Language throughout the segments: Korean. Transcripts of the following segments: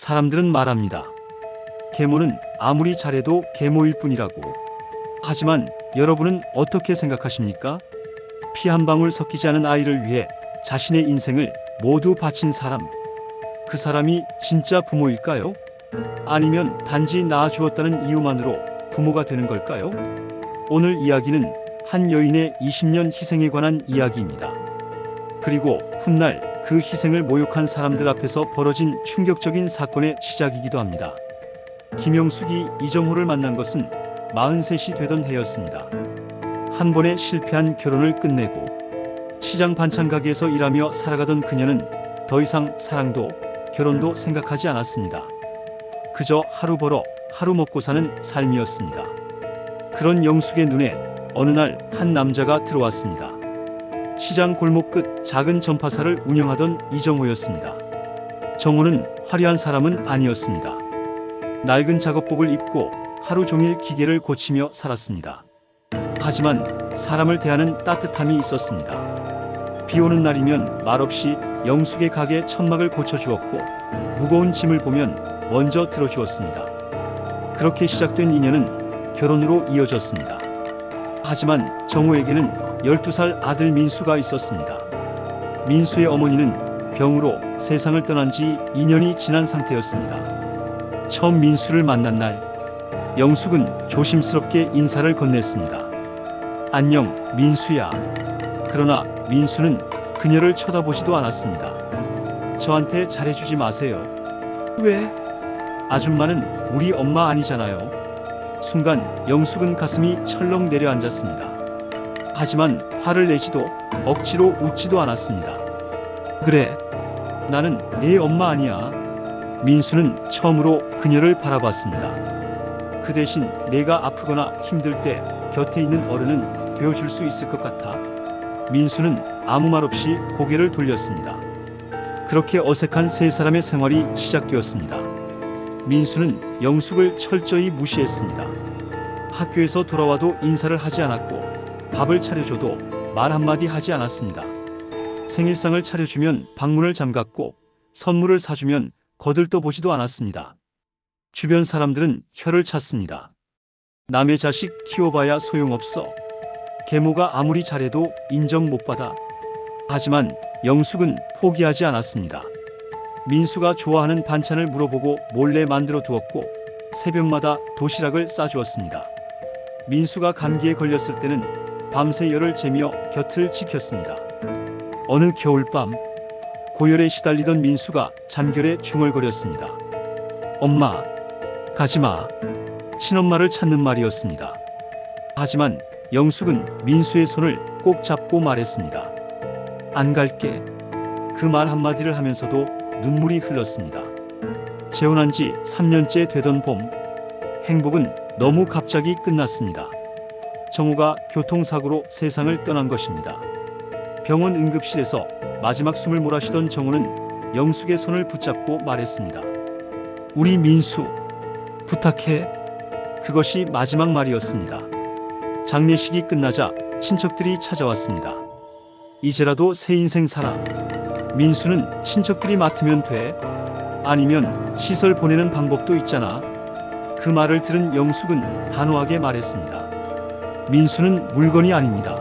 사람들은 말합니다. 계모는 아무리 잘해도 계모일 뿐이라고. 하지만 여러분은 어떻게 생각하십니까? 피 한 방울 섞이지 않은 아이를 위해 자신의 인생을 모두 바친 사람. 그 사람이 진짜 부모일까요? 아니면 단지 낳아주었다는 이유만으로 부모가 되는 걸까요? 오늘 이야기는 한 여인의 20년 희생에 관한 이야기입니다. 그리고 훗날 그 희생을 모욕한 사람들 앞에서 벌어진 충격적인 사건의 시작이기도 합니다. 김영숙이 이정호를 만난 것은 43이 되던 해였습니다. 한 번에 실패한 결혼을 끝내고 시장 반찬 가게에서 일하며 살아가던 그녀는 더 이상 사랑도 결혼도 생각하지 않았습니다. 그저 하루 벌어 하루 먹고 사는 삶이었습니다. 그런 영숙의 눈에 어느 날 한 남자가 들어왔습니다. 시장 골목 끝 작은 전파사를 운영하던 이정호였습니다. 정호는 화려한 사람은 아니었습니다. 낡은 작업복을 입고 하루 종일 기계를 고치며 살았습니다. 하지만 사람을 대하는 따뜻함이 있었습니다. 비 오는 날이면 말없이 영숙의 가게 천막을 고쳐주었고 무거운 짐을 보면 먼저 들어주었습니다. 그렇게 시작된 인연은 결혼으로 이어졌습니다. 하지만 정호에게는 12살 아들 민수가 있었습니다. 민수의 어머니는 병으로 세상을 떠난 지 2년이 지난 상태였습니다. 처음 민수를 만난 날, 영숙은 조심스럽게 인사를 건넸습니다. 안녕, 민수야. 그러나 민수는 그녀를 쳐다보지도 않았습니다. 저한테 잘해주지 마세요. 왜? 아줌마는 우리 엄마 아니잖아요. 순간 영숙은 가슴이 철렁 내려앉았습니다. 하지만 화를 내지도 억지로 웃지도 않았습니다. 그래, 나는 내 엄마 아니야. 민수는 처음으로 그녀를 바라봤습니다. 그 대신 내가 아프거나 힘들 때 곁에 있는 어른은 되어줄 수 있을 것 같아. 민수는 아무 말 없이 고개를 돌렸습니다. 그렇게 어색한 세 사람의 생활이 시작되었습니다. 민수는 영숙을 철저히 무시했습니다. 학교에서 돌아와도 인사를 하지 않았고 밥을 차려줘도 말 한마디 하지 않았습니다. 생일상을 차려주면 방문을 잠갔고 선물을 사주면 거들떠보지도 않았습니다. 주변 사람들은 혀를 찼습니다. 남의 자식 키워봐야 소용없어. 계모가 아무리 잘해도 인정 못 받아. 하지만 영숙은 포기하지 않았습니다. 민수가 좋아하는 반찬을 물어보고 몰래 만들어 두었고 새벽마다 도시락을 싸주었습니다. 민수가 감기에 걸렸을 때는 밤새 열을 재며 곁을 지켰습니다. 어느 겨울밤, 고열에 시달리던 민수가 잠결에 중얼거렸습니다. 엄마, 가지마. 친엄마를 찾는 말이었습니다. 하지만 영숙은 민수의 손을 꼭 잡고 말했습니다. 안 갈게. 그 말 한마디를 하면서도 눈물이 흘렀습니다. 재혼한 지 3년째 되던 봄, 행복은 너무 갑자기 끝났습니다. 정호가 교통사고로 세상을 떠난 것입니다. 병원 응급실에서 마지막 숨을 몰아쉬던 정호는 영숙의 손을 붙잡고 말했습니다. 우리 민수, 부탁해. 그것이 마지막 말이었습니다. 장례식이 끝나자 친척들이 찾아왔습니다. 이제라도 새 인생 살아. 민수는 친척들이 맡으면 돼. 아니면 시설 보내는 방법도 있잖아. 그 말을 들은 영숙은 단호하게 말했습니다. 민수는 물건이 아닙니다.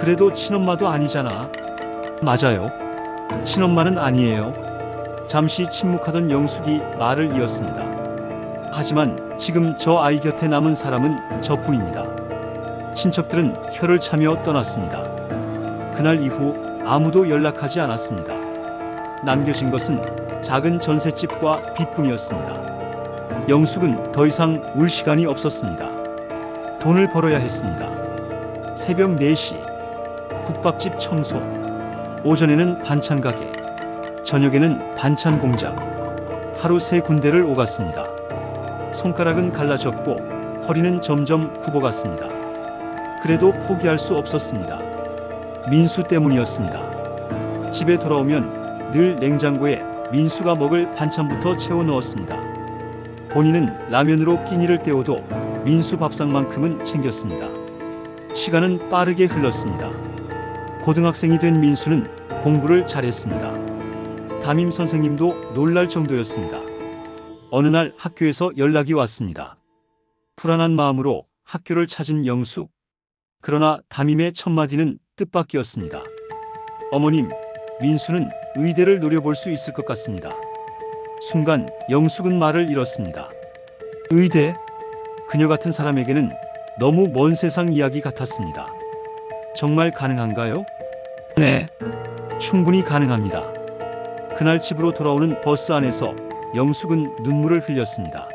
그래도 친엄마도 아니잖아. 맞아요. 친엄마는 아니에요. 잠시 침묵하던 영숙이 말을 이었습니다. 하지만 지금 저 아이 곁에 남은 사람은 저뿐입니다. 친척들은 혀를 차며 떠났습니다. 그날 이후 아무도 연락하지 않았습니다. 남겨진 것은 작은 전셋집과 빚뿐이었습니다. 영숙은 더 이상 울 시간이 없었습니다. 돈을 벌어야 했습니다. 새벽 4시, 국밥집 청소, 오전에는 반찬 가게, 저녁에는 반찬 공장. 하루 3군데를 오갔습니다. 손가락은 갈라졌고 허리는 점점 굽어갔습니다. 그래도 포기할 수 없었습니다. 민수 때문이었습니다. 집에 돌아오면 늘 냉장고에 민수가 먹을 반찬부터 채워 넣었습니다. 본인은 라면으로 끼니를 때워도 민수 밥상만큼은 챙겼습니다. 시간은 빠르게 흘렀습니다. 고등학생이 된 민수는 공부를 잘했습니다. 담임 선생님도 놀랄 정도였습니다. 어느 날 학교에서 연락이 왔습니다. 불안한 마음으로 학교를 찾은 영숙. 그러나 담임의 첫마디는 뜻밖이었습니다. 어머님, 민수는 의대를 노려볼 수 있을 것 같습니다. 순간 영숙은 말을 잃었습니다. 의대? 그녀 같은 사람에게는 너무 먼 세상 이야기 같았습니다. 정말 가능한가요? 네, 충분히 가능합니다. 그날 집으로 돌아오는 버스 안에서 영숙은 눈물을 흘렸습니다.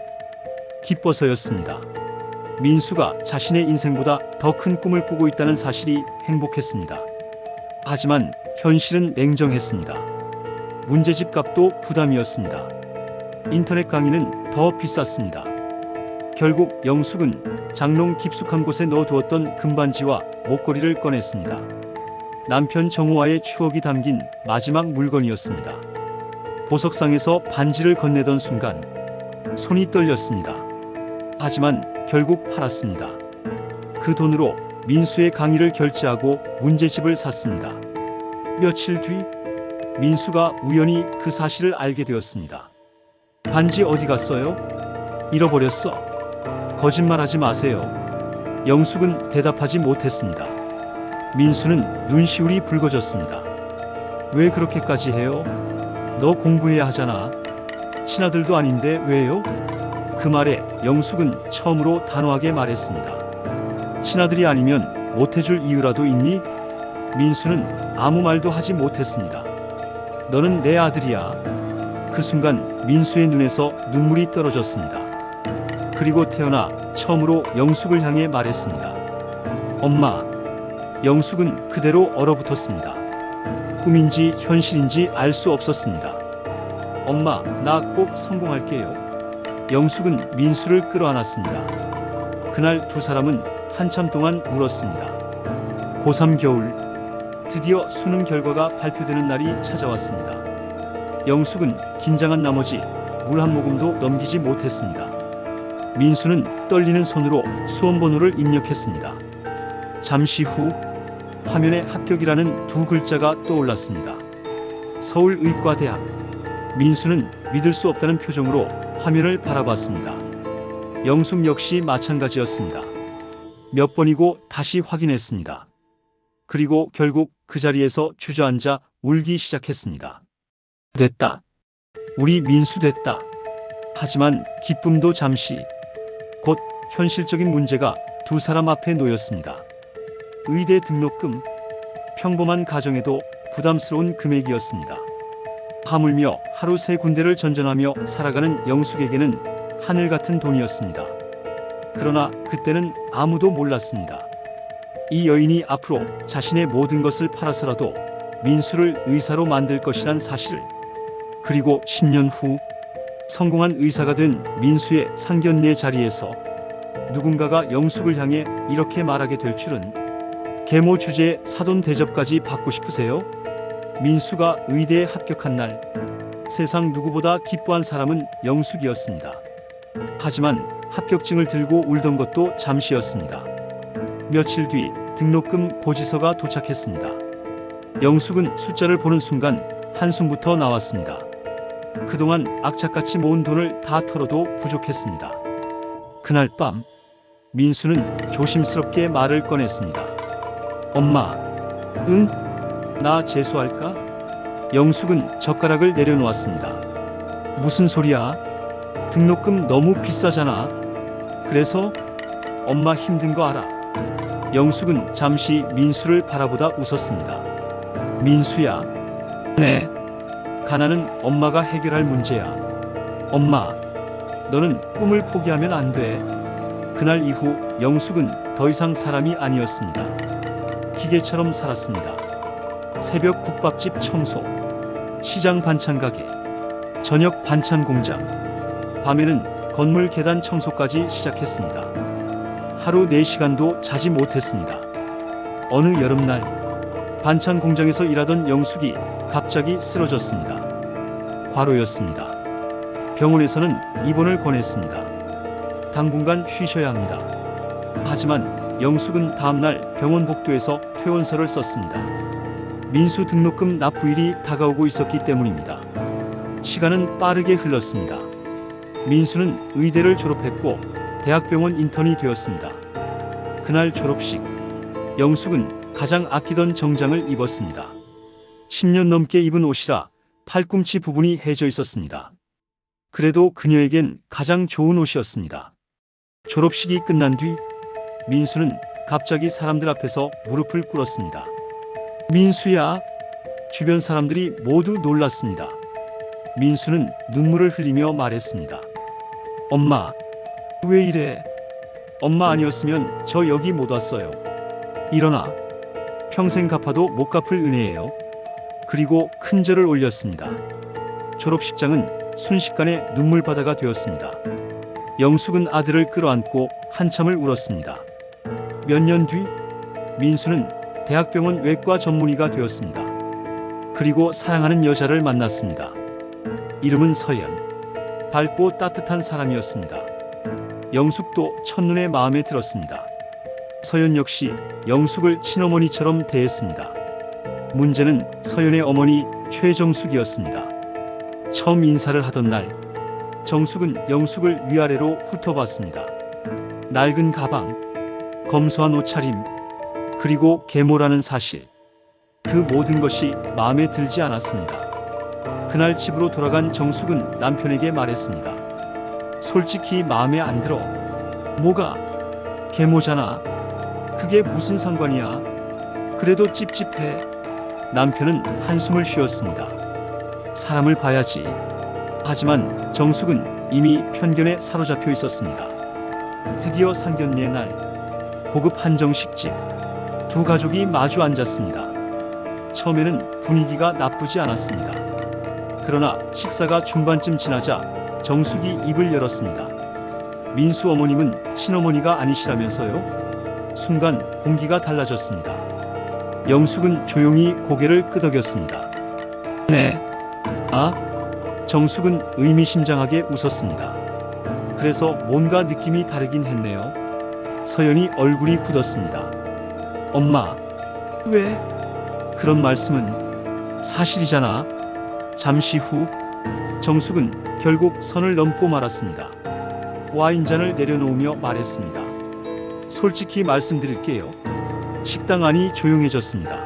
기뻐서였습니다. 민수가 자신의 인생보다 더 큰 꿈을 꾸고 있다는 사실이 행복했습니다. 하지만 현실은 냉정했습니다. 문제집 값도 부담이었습니다. 인터넷 강의는 더 비쌌습니다. 결국 영숙은 장롱 깊숙한 곳에 넣어두었던 금반지와 목걸이를 꺼냈습니다. 남편 정호와의 추억이 담긴 마지막 물건이었습니다. 보석상에서 반지를 건네던 순간 손이 떨렸습니다. 하지만 결국 팔았습니다. 그 돈으로 민수의 강의를 결제하고 문제집을 샀습니다. 며칠 뒤 민수가 우연히 그 사실을 알게 되었습니다. 반지 어디 갔어요? 잃어버렸어. 거짓말하지 마세요. 영숙은 대답하지 못했습니다. 민수는 눈시울이 붉어졌습니다. 왜 그렇게까지 해요? 너 공부해야 하잖아. 친아들도 아닌데 왜요? 그 말에 영숙은 처음으로 단호하게 말했습니다. 친아들이 아니면 못해줄 이유라도 있니? 민수는 아무 말도 하지 못했습니다. 너는 내 아들이야. 그 순간 민수의 눈에서 눈물이 떨어졌습니다. 그리고 태어나 처음으로 영숙을 향해 말했습니다. 엄마. 영숙은 그대로 얼어붙었습니다. 꿈인지 현실인지 알 수 없었습니다. 엄마, 나 꼭 성공할게요. 영숙은 민수를 끌어안았습니다. 그날 두 사람은 한참 동안 울었습니다. 고3 겨울, 드디어 수능 결과가 발표되는 날이 찾아왔습니다. 영숙은 긴장한 나머지 물 한 모금도 넘기지 못했습니다. 민수는 떨리는 손으로 수험 번호를 입력했습니다. 잠시 후 화면에 합격이라는 두 글자가 떠올랐습니다. 서울의과대학. 민수는 믿을 수 없다는 표정으로 화면을 바라봤습니다. 영숙 역시 마찬가지였습니다. 몇 번이고 다시 확인했습니다. 그리고 결국 그 자리에서 주저앉아 울기 시작했습니다. 됐다. 우리 민수 됐다. 하지만 기쁨도 잠시. 곧 현실적인 문제가 두 사람 앞에 놓였습니다. 의대 등록금. 평범한 가정에도 부담스러운 금액이었습니다. 하물며 하루 세 군데를 전전하며 살아가는 영숙에게는 하늘 같은 돈이었습니다. 그러나 그때는 아무도 몰랐습니다. 이 여인이 앞으로 자신의 모든 것을 팔아서라도 민수를 의사로 만들 것이란 사실. 그리고 10년 후 성공한 의사가 된 민수의 상견례 자리에서 누군가가 영숙을 향해 이렇게 말하게 될 줄은. 계모 주제에 사돈 대접까지 받고 싶으세요? 민수가 의대에 합격한 날 세상 누구보다 기뻐한 사람은 영숙이었습니다. 하지만 합격증을 들고 울던 것도 잠시였습니다. 며칠 뒤 등록금 고지서가 도착했습니다. 영숙은 숫자를 보는 순간 한숨부터 나왔습니다. 그동안 악착같이 모은 돈을 다 털어도 부족했습니다. 그날 밤 민수는 조심스럽게 말을 꺼냈습니다. 엄마, 응? 나 재수할까? 영숙은 젓가락을 내려놓았습니다. 무슨 소리야? 등록금 너무 비싸잖아. 그래서? 엄마 힘든 거 알아. 영숙은 잠시 민수를 바라보다 웃었습니다. 민수야. 네. 가난은 엄마가 해결할 문제야. 엄마, 너는 꿈을 포기하면 안 돼. 그날 이후 영숙은 더 이상 사람이 아니었습니다. 기계처럼 살았습니다. 새벽 국밥집 청소, 시장 반찬 가게, 저녁 반찬 공장, 밤에는 건물 계단 청소까지 시작했습니다. 하루 4시간도 자지 못했습니다. 어느 여름날 반찬 공장에서 일하던 영숙이 갑자기 쓰러졌습니다. 과로였습니다. 병원에서는 입원을 권했습니다. 당분간 쉬셔야 합니다. 하지만 영숙은 다음날 병원 복도에서 퇴원서를 썼습니다. 민수 등록금 납부일이 다가오고 있었기 때문입니다. 시간은 빠르게 흘렀습니다. 민수는 의대를 졸업했고 대학병원 인턴이 되었습니다. 그날 졸업식, 영숙은 가장 아끼던 정장을 입었습니다. 10년 넘게 입은 옷이라 팔꿈치 부분이 해져 있었습니다. 그래도 그녀에겐 가장 좋은 옷이었습니다. 졸업식이 끝난 뒤 민수는 갑자기 사람들 앞에서 무릎을 꿇었습니다. 민수야. 주변 사람들이 모두 놀랐습니다. 민수는 눈물을 흘리며 말했습니다. 엄마, 왜 이래? 엄마 아니었으면 저 여기 못 왔어요. 일어나. 평생 갚아도 못 갚을 은혜예요. 그리고 큰 절을 올렸습니다. 졸업식장은 순식간에 눈물바다가 되었습니다. 영숙은 아들을 끌어안고 한참을 울었습니다. 몇 년 뒤 민수는 대학병원 외과 전문의가 되었습니다. 그리고 사랑하는 여자를 만났습니다. 이름은 서연. 밝고 따뜻한 사람이었습니다. 영숙도 첫눈에 마음에 들었습니다. 서연 역시 영숙을 친어머니처럼 대했습니다. 문제는 서연의 어머니 최정숙이었습니다. 처음 인사를 하던 날, 정숙은 영숙을 위아래로 훑어봤습니다. 낡은 가방, 검소한 옷차림, 그리고 계모라는 사실. 그 모든 것이 마음에 들지 않았습니다. 그날 집으로 돌아간 정숙은 남편에게 말했습니다. 솔직히 마음에 안 들어. 뭐가? 계모잖아. 그게 무슨 상관이야. 그래도 찝찝해. 남편은 한숨을 쉬었습니다. 사람을 봐야지. 하지만 정숙은 이미 편견에 사로잡혀 있었습니다. 드디어 상견례 날, 고급 한정식집. 두 가족이 마주 앉았습니다. 처음에는 분위기가 나쁘지 않았습니다. 그러나 식사가 중반쯤 지나자 정숙이 입을 열었습니다. 민수 어머님은 친어머니가 아니시라면서요? 순간 공기가 달라졌습니다. 영숙은 조용히 고개를 끄덕였습니다. 네. 아? 정숙은 의미심장하게 웃었습니다. 그래서 뭔가 느낌이 다르긴 했네요. 서연이 얼굴이 굳었습니다. 엄마, 왜? 그런 말씀은 사실이잖아. 잠시 후 정숙은 결국 선을 넘고 말았습니다. 와인잔을 내려놓으며 말했습니다. 솔직히 말씀드릴게요. 식당 안이 조용해졌습니다.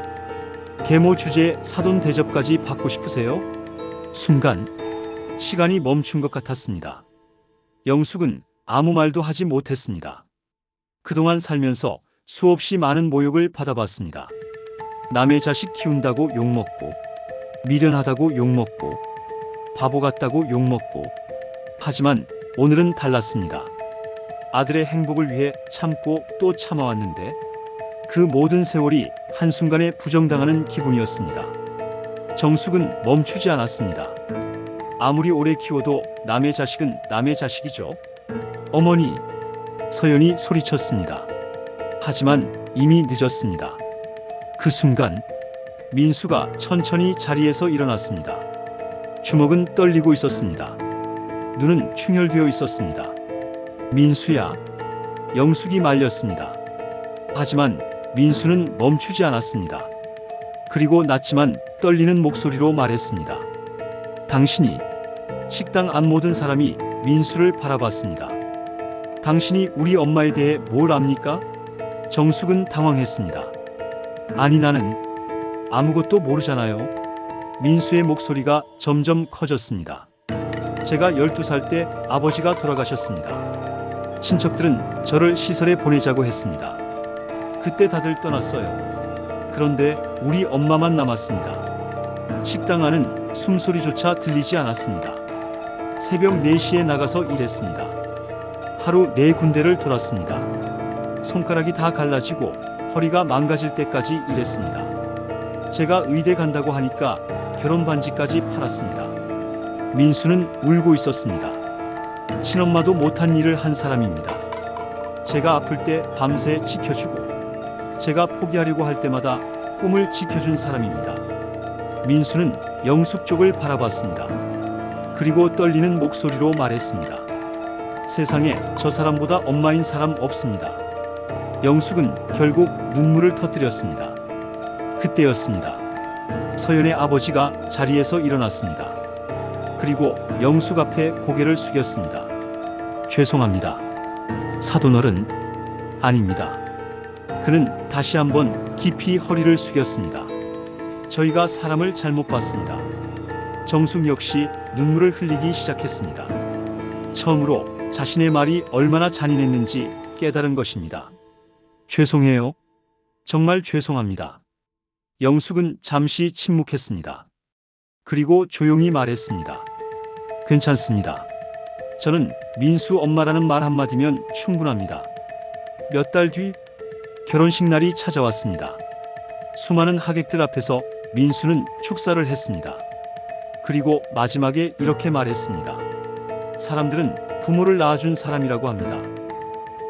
계모 주제에 사돈 대접까지 받고 싶으세요? 순간 시간이 멈춘 것 같았습니다. 영숙은 아무 말도 하지 못했습니다. 그동안 살면서 수없이 많은 모욕을 받아봤습니다. 남의 자식 키운다고 욕먹고, 미련하다고 욕먹고, 바보 같다고 욕먹고. 하지만 오늘은 달랐습니다. 아들의 행복을 위해 참고 또 참아왔는데 그 모든 세월이 한순간에 부정당하는 기분이었습니다. 정숙은 멈추지 않았습니다. 아무리 오래 키워도 남의 자식은 남의 자식이죠. 어머니, 서연이 소리쳤습니다. 하지만 이미 늦었습니다. 그 순간 민수가 천천히 자리에서 일어났습니다. 주먹은 떨리고 있었습니다. 눈은 충혈되어 있었습니다. 민수야. 영숙이 말렸습니다. 하지만 민수는 멈추지 않았습니다. 그리고 낮지만 떨리는 목소리로 말했습니다. 당신이. 식당 안 모든 사람이 민수를 바라봤습니다. 당신이 우리 엄마에 대해 뭘 압니까? 정숙은 당황했습니다. 아니, 나는 아무것도 모르잖아요. 민수의 목소리가 점점 커졌습니다. 제가 12살 때 아버지가 돌아가셨습니다. 친척들은 저를 시설에 보내자고 했습니다. 그때 다들 떠났어요. 그런데 우리 엄마만 남았습니다. 식당 안은 숨소리조차 들리지 않았습니다. 새벽 4시에 나가서 일했습니다. 하루 4군데를 돌았습니다. 손가락이 다 갈라지고 허리가 망가질 때까지 일했습니다. 제가 의대 간다고 하니까 결혼 반지까지 팔았습니다. 민수는 울고 있었습니다. 친엄마도 못한 일을 한 사람입니다. 제가 아플 때 밤새 지켜주고 제가 포기하려고 할 때마다 꿈을 지켜준 사람입니다. 민수는 영숙 쪽을 바라봤습니다. 그리고 떨리는 목소리로 말했습니다. 세상에 저 사람보다 엄마인 사람 없습니다. 영숙은 결국 눈물을 터뜨렸습니다. 그때였습니다. 서연의 아버지가 자리에서 일어났습니다. 그리고 영숙 앞에 고개를 숙였습니다. 죄송합니다. 사돈어른, 아닙니다. 그는 다시 한번 깊이 허리를 숙였습니다. 저희가 사람을 잘못 봤습니다. 정숙 역시 눈물을 흘리기 시작했습니다. 처음으로 자신의 말이 얼마나 잔인했는지 깨달은 것입니다. 죄송해요. 정말 죄송합니다. 영숙은 잠시 침묵했습니다. 그리고 조용히 말했습니다. 괜찮습니다. 저는 민수 엄마라는 말 한마디면 충분합니다. 몇 달 뒤 결혼식 날이 찾아왔습니다. 수많은 하객들 앞에서 민수는 축사를 했습니다. 그리고 마지막에 이렇게 말했습니다. 사람들은 부모를 낳아준 사람이라고 합니다.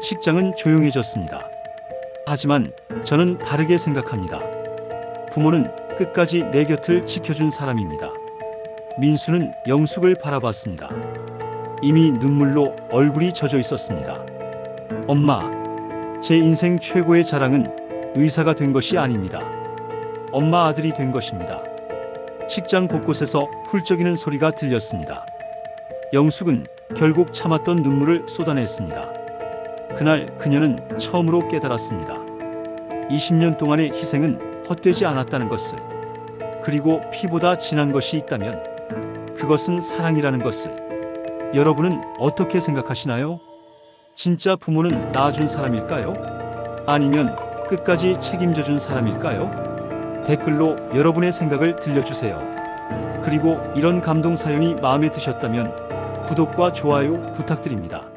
식장은 조용해졌습니다. 하지만 저는 다르게 생각합니다. 부모는 끝까지 내 곁을 지켜준 사람입니다. 민수는 영숙을 바라봤습니다. 이미 눈물로 얼굴이 젖어 있었습니다. 엄마, 제 인생 최고의 자랑은 의사가 된 것이 아닙니다. 엄마 아들이 된 것입니다. 식장 곳곳에서 훌쩍이는 소리가 들렸습니다. 영숙은 결국 참았던 눈물을 쏟아냈습니다. 그날 그녀는 처음으로 깨달았습니다. 20년 동안의 희생은 헛되지 않았다는 것을. 그리고 피보다 진한 것이 있다면 그것은 사랑이라는 것을. 여러분은 어떻게 생각하시나요? 진짜 부모는 낳아준 사람일까요? 아니면 끝까지 책임져준 사람일까요? 댓글로 여러분의 생각을 들려주세요. 그리고 이런 감동 사연이 마음에 드셨다면 구독과 좋아요 부탁드립니다.